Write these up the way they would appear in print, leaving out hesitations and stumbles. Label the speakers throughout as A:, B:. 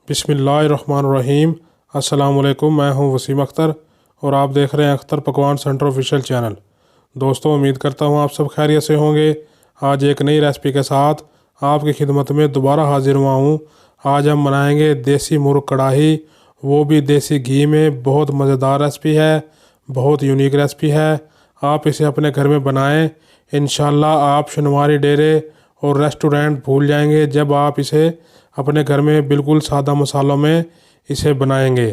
A: बिस्मिल्लाहिर्रहमानिर्रहीम। अस्सलाम वालेकुम। मैं हूं वसीम अख्तर और आप देख रहे हैं अख्तर पकवान सेंटर ऑफिशियल चैनल। दोस्तों, उम्मीद करता हूं आप सब खैरियत से होंगे। आज एक नई रेसिपी के साथ आपकी खिदमत में दोबारा हाजिर हुआ हूं। आज हम बनाएंगे देसी मुर्ग कढ़ाई, वो भी देसी घी में। बहुत मज़ेदार रेसिपी है, बहुत यूनिक रेसिपी है। आप इसे अपने घर में बनाएं। इंशाल्लाह आप शनिवारी डेरे और रेस्टोरेंट भूल जाएंगे जब आप इसे अपने घर में बिल्कुल सादा मसालों में इसे बनाएंगे।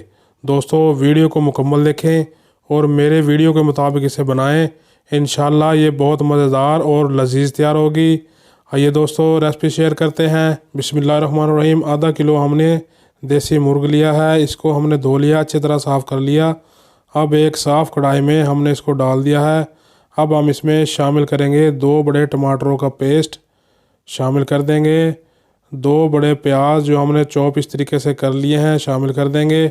A: दोस्तों, वीडियो को मुकम्मल देखें और मेरे वीडियो के मुताबिक इसे बनाएं। इंशाल्लाह ये बहुत मज़ेदार और लजीज तैयार होगी। आइए दोस्तों, रेसिपी शेयर करते हैं। बिस्मिल्लाहिर्रहमानिर्रहीम। आधा किलो हमने देसी मुर्ग लिया है। इसको हमने धो लिया, अच्छी तरह साफ़ कर लिया। अब एक साफ़ कढ़ाई में हमने इसको डाल दिया है। अब हम इसमें शामिल करेंगे 2 बड़े टमाटरों का पेस्ट शामिल कर देंगे। 2 बड़े प्याज जो हमने चॉप इस तरीके से कर लिए हैं शामिल कर देंगे।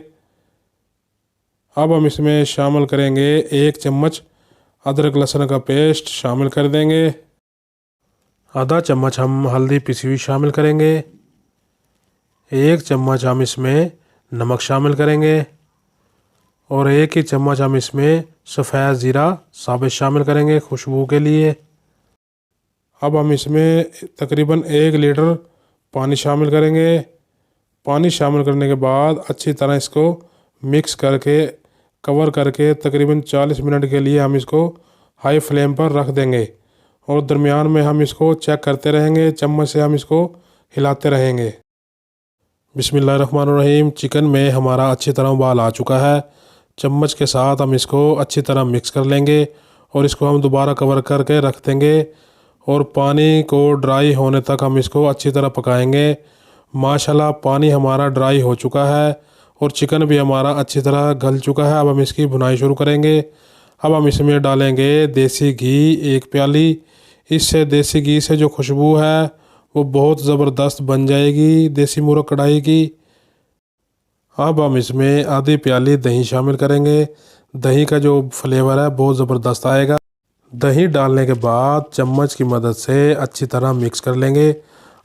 A: अब हम इसमें शामिल करेंगे 1 चम्मच अदरक लहसुन का पेस्ट शामिल कर देंगे। आधा चम्मच हम हल्दी पिसी हुई शामिल करेंगे। 1 चम्मच हम इसमें नमक शामिल करेंगे और 1 ही चम्मच हम इसमें सफ़ेद ज़ीरा साबित शामिल करेंगे खुशबू के लिए। अब हम इसमें तकरीबन 1 लीटर पानी शामिल करेंगे। पानी शामिल करने के बाद अच्छी तरह इसको मिक्स करके कवर करके तकरीबन 40 मिनट के लिए हम इसको हाई फ्लेम पर रख देंगे और दरमियान में हम इसको चेक करते रहेंगे। चम्मच से हम इसको हिलाते रहेंगे। बिस्मिल्लाहिर्रहमानिर्रहीम। चिकन में हमारा अच्छी तरह उबाल आ चुका है। चम्मच के साथ हम इसको अच्छी तरह मिक्स कर लेंगे और इसको हम दोबारा कवर करके रख देंगे और पानी को ड्राई होने तक हम इसको अच्छी तरह पकाएंगे। माशाल्लाह पानी हमारा ड्राई हो चुका है और चिकन भी हमारा अच्छी तरह गल चुका है। अब हम इसकी भुनाई शुरू करेंगे। अब हम इसमें डालेंगे देसी घी 1 प्याली। इससे देसी घी से जो खुशबू है वो बहुत ज़बरदस्त बन जाएगी देसी मुर्ग कढ़ाई की। अब हम इसमें आधी प्याली दही शामिल करेंगे। दही का जो फ्लेवर है बहुत ज़बरदस्त आएगा। दही डालने के बाद चम्मच की मदद से अच्छी तरह मिक्स कर लेंगे।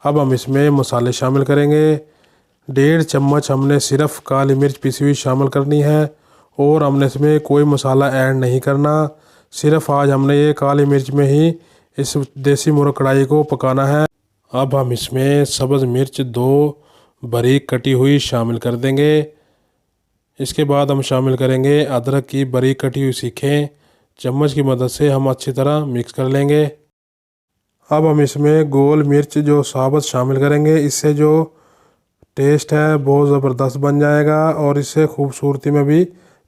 A: अब हम इसमें मसाले शामिल करेंगे। 1.5 चम्मच हमने सिर्फ काली मिर्च पिसी हुई शामिल करनी है और हमने इसमें कोई मसाला ऐड नहीं करना। सिर्फ आज हमने ये काली मिर्च में ही इस देसी मुर्ग कढ़ाई को पकाना है। अब हम इसमें सब्ज़ मिर्च 2 बारीक कटी हुई शामिल कर देंगे। इसके बाद हम शामिल करेंगे अदरक की बारीक कटी हुई सीखें। चम्मच की मदद से हम अच्छी तरह मिक्स कर लेंगे। अब हम इसमें गोल मिर्च जो साबुत शामिल करेंगे। इससे जो टेस्ट है बहुत ज़बरदस्त बन जाएगा और इससे खूबसूरती में भी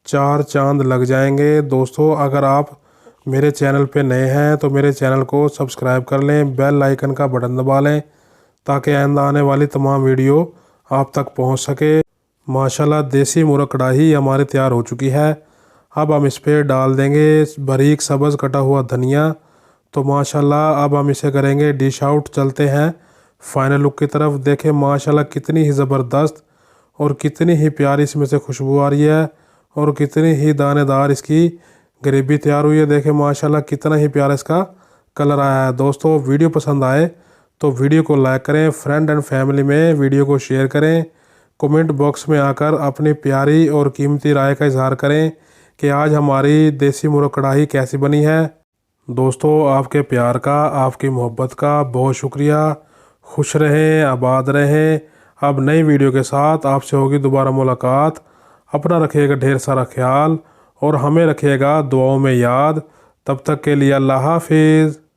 A: 4 चांद लग जाएंगे। दोस्तों, अगर आप मेरे चैनल पे नए हैं तो मेरे चैनल को सब्सक्राइब कर लें, बेल आइकन का बटन दबा लें ताकि आइंदा आने वाली तमाम वीडियो आप तक पहुंच सके। माशाल्लाह देसी मुर्ग कढ़ाई हमारी तैयार हो चुकी है। अब हम इस पर डाल देंगे बारीक सब्ज़ कटा हुआ धनिया। तो माशाल्लाह अब हम इसे करेंगे डिश आउट। चलते हैं फाइनल लुक की तरफ। देखें माशाल्लाह कितनी ही ज़बरदस्त और कितनी ही प्यारी इसमें से खुशबू आ रही है और कितनी ही दानेदार इसकी ग्रेवी तैयार हुई है। देखें माशाल्लाह कितना ही प्यारा इसका कलर आया है। दोस्तों, वीडियो पसंद आए तो वीडियो को लाइक करें, फ्रेंड एंड फैमिली में वीडियो को शेयर करें। कमेंट बॉक्स में आकर अपनी प्यारी और कीमती राय का इजहार करें कि आज हमारी देसी मुर्ग कढ़ाई कैसी बनी है। दोस्तों, आपके प्यार का, आपकी मोहब्बत का बहुत शुक्रिया। खुश रहें, आबाद रहें। अब नई वीडियो के साथ आपसे होगी दोबारा मुलाकात। अपना रखिएगा ढेर सारा ख्याल और हमें रखिएगा दुआओं में याद। तब तक के लिए अल्लाह हाफिज़।